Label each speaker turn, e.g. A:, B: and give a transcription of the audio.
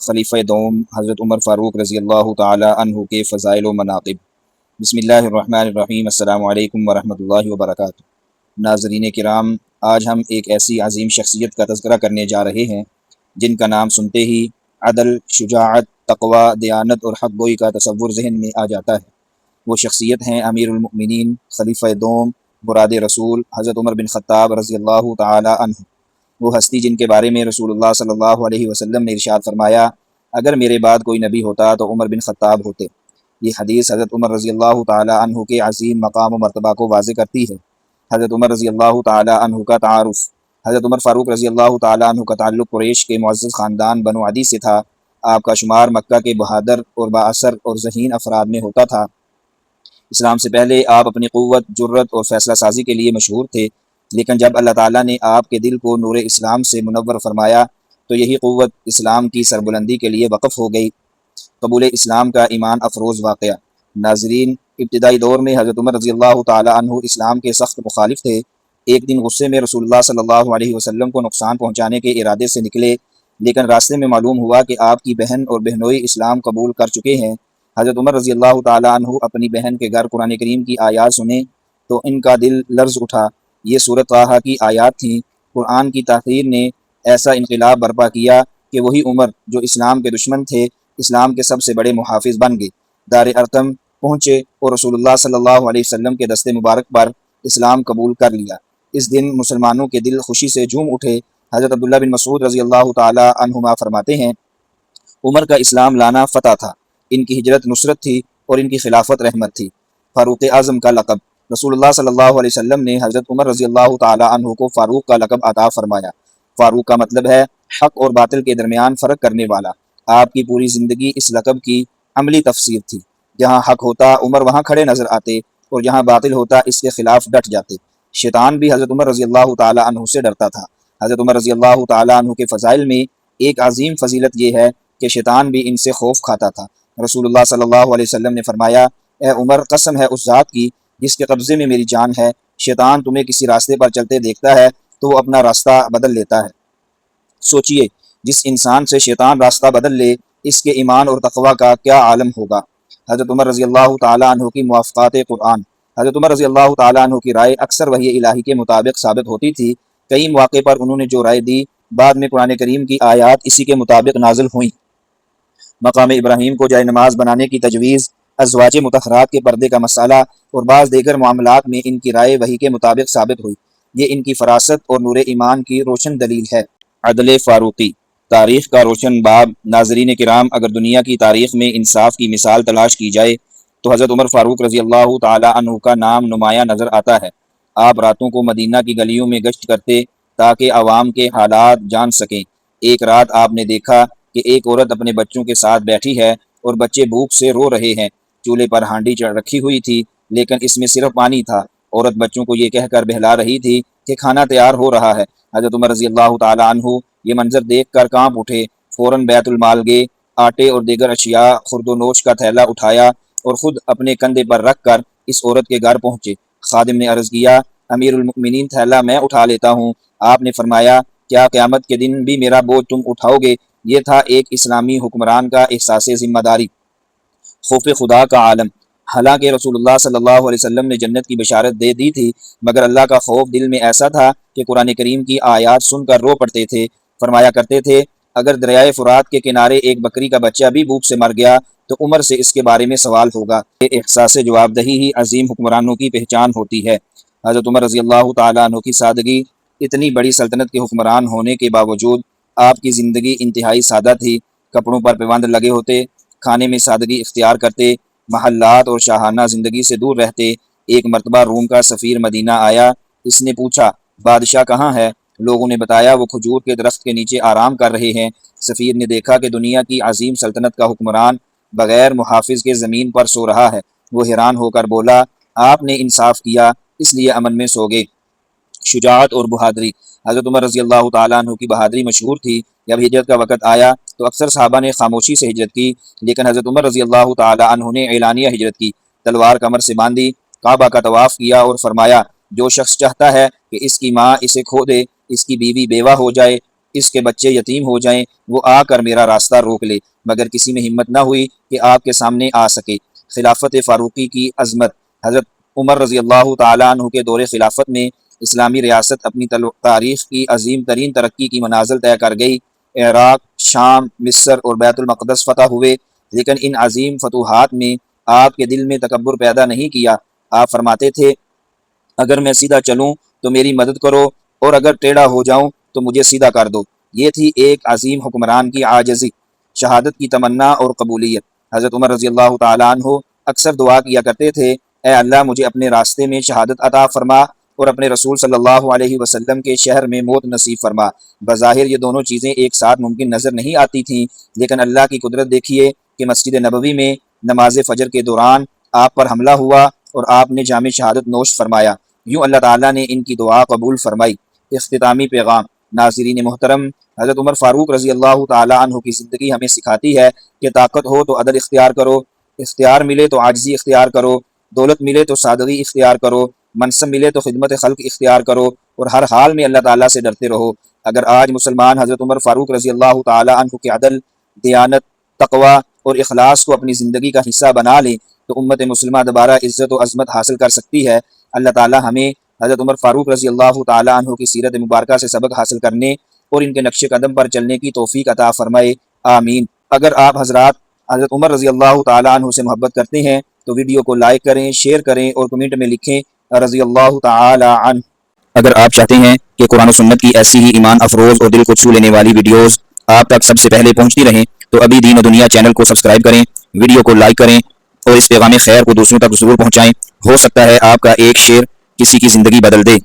A: خلیفہ دوم حضرت عمر فاروق رضی اللہ تعالی عنہ کے فضائل و مناقب۔ بسم اللہ الرحمن الرحیم۔ السلام علیکم ورحمۃ اللہ وبرکاتہ۔ ناظرین کرام، آج ہم ایک ایسی عظیم شخصیت کا تذکرہ کرنے جا رہے ہیں جن کا نام سنتے ہی عدل، شجاعت، تقوی، دیانت اور حق گوئی کا تصور ذہن میں آ جاتا ہے۔ وہ شخصیت ہیں امیر المؤمنین، خلیفہ دوم، مراد رسول حضرت عمر بن خطاب رضی اللہ تعالی عنہ۔ وہ ہستی جن کے بارے میں رسول اللہ صلی اللہ علیہ وسلم نے ارشاد فرمایا، اگر میرے بعد کوئی نبی ہوتا تو عمر بن خطاب ہوتے۔ یہ حدیث حضرت عمر رضی اللہ تعالی عنہ کے عظیم مقام و مرتبہ کو واضح کرتی ہے۔ حضرت عمر رضی اللہ تعالی عنہ کا تعارف۔ حضرت عمر فاروق رضی اللہ تعالی عنہ کا تعلق قریش کے معزز خاندان بنو عدی سے تھا۔ آپ کا شمار مکہ کے بہادر اور بااثر اور ذہین افراد میں ہوتا تھا۔ اسلام سے پہلے آپ اپنی قوت، جرت اور فیصلہ سازی کے لیے مشہور تھے، لیکن جب اللہ تعالیٰ نے آپ کے دل کو نور اسلام سے منور فرمایا تو یہی قوت اسلام کی سربلندی کے لیے وقف ہو گئی۔ قبول اسلام کا ایمان افروز واقعہ۔ ناظرین، ابتدائی دور میں حضرت عمر رضی اللہ تعالی عنہ اسلام کے سخت مخالف تھے۔ ایک دن غصے میں رسول اللہ صلی اللہ علیہ وسلم کو نقصان پہنچانے کے ارادے سے نکلے، لیکن راستے میں معلوم ہوا کہ آپ کی بہن اور بہنوئی اسلام قبول کر چکے ہیں۔ حضرت عمر رضی اللہ تعالی عنہ اپنی بہن کے گھر قرآن کریم کی آیات سنیں تو ان کا دل لرز اٹھا۔ یہ سورۃ طٰہٰ کی آیات تھیں۔ قرآن کی تحقیر نے ایسا انقلاب برپا کیا کہ وہی عمر جو اسلام کے دشمن تھے، اسلام کے سب سے بڑے محافظ بن گئے۔ دار ارقم پہنچے اور رسول اللہ صلی اللہ علیہ وسلم کے دست مبارک پر اسلام قبول کر لیا۔ اس دن مسلمانوں کے دل خوشی سے جھوم اٹھے۔ حضرت عبداللہ بن مسعود رضی اللہ تعالی عنہما فرماتے ہیں، عمر کا اسلام لانا فتح تھا، ان کی ہجرت نصرت تھی اور ان کی خلافت رحمت تھی۔ فاروق اعظم کا لقب۔ رسول اللہ صلی اللہ علیہ وسلم نے حضرت عمر رضی اللہ تعالی عنہ کو فاروق کا لقب عطا فرمایا۔ فاروق کا مطلب ہے حق اور باطل کے درمیان فرق کرنے والا۔ آپ کی پوری زندگی اس لقب کی عملی تفسیر تھی۔ جہاں حق ہوتا عمر وہاں کھڑے نظر آتے اور جہاں باطل ہوتا اس کے خلاف ڈٹ جاتے۔ شیطان بھی حضرت عمر رضی اللہ تعالی عنہ سے ڈرتا تھا۔ حضرت عمر رضی اللہ تعالی عنہ کے فضائل میں ایک عظیم فضیلت یہ ہے کہ شیطان بھی ان سے خوف کھاتا تھا۔ رسول اللہ صلی اللہ علیہ وسلم نے فرمایا، اے عمر، قسم ہے اس ذات کی جس کے قبضے میں میری جان ہے، شیطان تمہیں کسی راستے پر چلتے دیکھتا ہے تو وہ اپنا راستہ بدل لیتا ہے۔ سوچئے، جس انسان سے شیطان راستہ بدل لے اس کے ایمان اور تقوی کا کیا عالم ہوگا۔ حضرت عمر رضی اللہ تعالی عنہ کی موافقات قرآن۔ حضرت عمر رضی اللہ تعالی عنہ کی رائے اکثر وحی الہی کے مطابق ثابت ہوتی تھی۔ کئی مواقع پر انہوں نے جو رائے دی، بعد میں قرآن کریم کی آیات اسی کے مطابق نازل ہوئیں۔ مقام ابراہیم کو جائے نماز بنانے کی تجویز، ازواج مطہرات کے پردے کا مسئلہ اور بعض دیگر معاملات میں ان کی رائے وحی کے مطابق ثابت ہوئی۔ یہ ان کی فراست اور نور ایمان کی روشن دلیل ہے۔ عدل فاروقی، تاریخ کا روشن باب۔ ناظرین کرام، اگر دنیا کی تاریخ میں انصاف کی مثال تلاش کی جائے تو حضرت عمر فاروق رضی اللہ تعالی عنہ کا نام نمایاں نظر آتا ہے۔ آپ راتوں کو مدینہ کی گلیوں میں گشت کرتے تاکہ عوام کے حالات جان سکیں۔ ایک رات آپ نے دیکھا کہ ایک عورت اپنے بچوں کے ساتھ بیٹھی ہے اور بچے بھوک سے رو رہے ہیں۔ چولہے پر ہانڈی رکھی ہوئی تھی لیکن اس میں صرف پانی تھا۔ عورت بچوں کو یہ کہہ کر بہلا رہی تھی کہ کھانا تیار ہو رہا ہے۔ حضرت عمر رضی اللہ تعالی عنہ یہ منظر دیکھ کر کانپ اٹھے، فوراً بیت المال گئے، آٹے اور دیگر اشیاء، خرد و نوش کا تھیلا اٹھایا اور خود اپنے کندھے پر رکھ کر اس عورت کے گھر پہنچے۔ خادم نے عرض کیا، امیر المؤمنین، تھیلا میں اٹھا لیتا ہوں۔ آپ نے فرمایا، کیا قیامت کے دن بھی میرا بوجھ تم اٹھاؤ گے؟ یہ تھا ایک اسلامی حکمران کا احساس ذمہ داری، خوف خدا کا عالم۔ حالانکہ رسول اللہ صلی اللہ علیہ وسلم نے جنت کی بشارت دے دی تھی، مگر اللہ کا خوف دل میں ایسا تھا کہ قرآن کریم کی آیات سن کر رو پڑتے تھے۔ فرمایا کرتے تھے، اگر دریائے فرات کے کنارے ایک بکری کا بچہ بھی بھوک سے مر گیا تو عمر سے اس کے بارے میں سوال ہوگا۔ یہ احساس جواب دہی ہی عظیم حکمرانوں کی پہچان ہوتی ہے۔ حضرت عمر رضی اللہ تعالیٰ عنہ کی سادگی۔ اتنی بڑی سلطنت کے حکمران ہونے کے باوجود آپ کی زندگی انتہائی سادہ تھی۔ کپڑوں پر پیوند لگے ہوتے، کھانے میں سادگی اختیار کرتے، محلات اور شاہانہ زندگی سے دور رہتے۔ ایک مرتبہ روم کا سفیر مدینہ آیا۔ اس نے پوچھا، بادشاہ کہاں ہے؟ لوگوں نے بتایا وہ کھجور کے درخت کے نیچے آرام کر رہے ہیں۔ سفیر نے دیکھا کہ دنیا کی عظیم سلطنت کا حکمران بغیر محافظ کے زمین پر سو رہا ہے۔ وہ حیران ہو کر بولا، آپ نے انصاف کیا، اس لیے امن میں سو گئے۔ شجاعت اور بہادری۔ حضرت عمر رضی اللہ تعالیٰ عنہ کی بہادری مشہور تھی۔ جب ہجرت کا وقت آیا تو اکثر صحابہ نے خاموشی سے ہجرت کی، لیکن حضرت عمر رضی اللہ تعالیٰ عنہ نے اعلانیہ ہجرت کی۔ تلوار کمر سے باندھی، کعبہ کا طواف کیا اور فرمایا، جو شخص چاہتا ہے کہ اس کی ماں اسے کھو دے، اس کی بیوی بیوہ ہو جائے اس کے بچے یتیم ہو جائیں وہ آ کر میرا راستہ روک لے، مگر کسی میں ہمت نہ ہوئی کہ آپ کے سامنے آ سکے۔ خلافت فاروقی کی عظمت۔ حضرت عمر رضی اللہ تعالیٰ عنہ کے دور خلافت میں اسلامی ریاست اپنی تاریخ کی عظیم ترین ترقی کی منازل طے کر گئی۔ عراق، شام، مصر اور بیت المقدس فتح ہوئے، لیکن ان عظیم فتوحات میں آپ کے دل میں تکبر پیدا نہیں کیا۔ آپ فرماتے تھے اگر میں سیدھا چلوں تو میری مدد کرو، اور اگر ٹیڑھا ہو جاؤں تو مجھے سیدھا کر دو۔ یہ تھی ایک عظیم حکمران کی عاجزی، شہادت کی تمنا اور قبولیت۔ حضرت عمر رضی اللہ تعالیٰ عنہ اکثر دعا کیا کرتے تھے، اے اللہ مجھے اپنے راستے میں شہادت عطا فرما اور اپنے رسول صلی اللہ علیہ وسلم کے شہر میں موت نصیب فرما۔ بظاہر یہ دونوں چیزیں ایک ساتھ ممکن نظر نہیں آتی تھیں، لیکن اللہ کی قدرت دیکھیے کہ مسجد نبوی میں نماز فجر کے دوران آپ پر حملہ ہوا اور آپ نے جام شہادت نوش فرمایا۔ یوں اللہ تعالیٰ نے ان کی دعا قبول فرمائی۔ اختتامی پیغام۔ ناظرین محترم، حضرت عمر فاروق رضی اللہ تعالیٰ عنہ کی زندگی ہمیں سکھاتی ہے کہ طاقت ہو تو عدل اختیار کرو، اختیار ملے تو عاجزی اختیار کرو، دولت ملے تو سادگی اختیار کرو، منصب ملے تو خدمت خلق اختیار کرو، اور ہر حال میں اللہ تعالیٰ سے ڈرتے رہو۔ اگر آج مسلمان حضرت عمر فاروق رضی اللہ تعالیٰ عنہ کے عدل، دیانت، تقوی اور اخلاص کو اپنی زندگی کا حصہ بنا لیں تو امت مسلمہ دوبارہ عزت و عظمت حاصل کر سکتی ہے۔ اللہ تعالیٰ ہمیں حضرت عمر فاروق رضی اللہ تعالیٰ عنہ کی سیرت مبارکہ سے سبق حاصل کرنے اور ان کے نقش قدم پر چلنے کی توفیق عطا فرمائے، آمین۔ اگر آپ حضرات حضرت عمر رضی اللہ تعالیٰ عنہ سے محبت کرتے ہیں تو ویڈیو کو لائک کریں، شیئر کریں اور کمنٹ میں لکھیں رضی اللہ تعالیٰ عنہ۔ اگر آپ چاہتے ہیں کہ قرآن و سنت کی ایسی ہی ایمان افروز اور دل کو چھو لینے والی ویڈیوز آپ تک سب سے پہلے پہنچتی رہیں تو ابھی دین و دنیا چینل کو سبسکرائب کریں، ویڈیو کو لائک کریں اور اس پیغام خیر کو دوسروں تک ضرور پہنچائیں۔ ہو سکتا ہے آپ کا ایک شیئر کسی کی زندگی بدل دے۔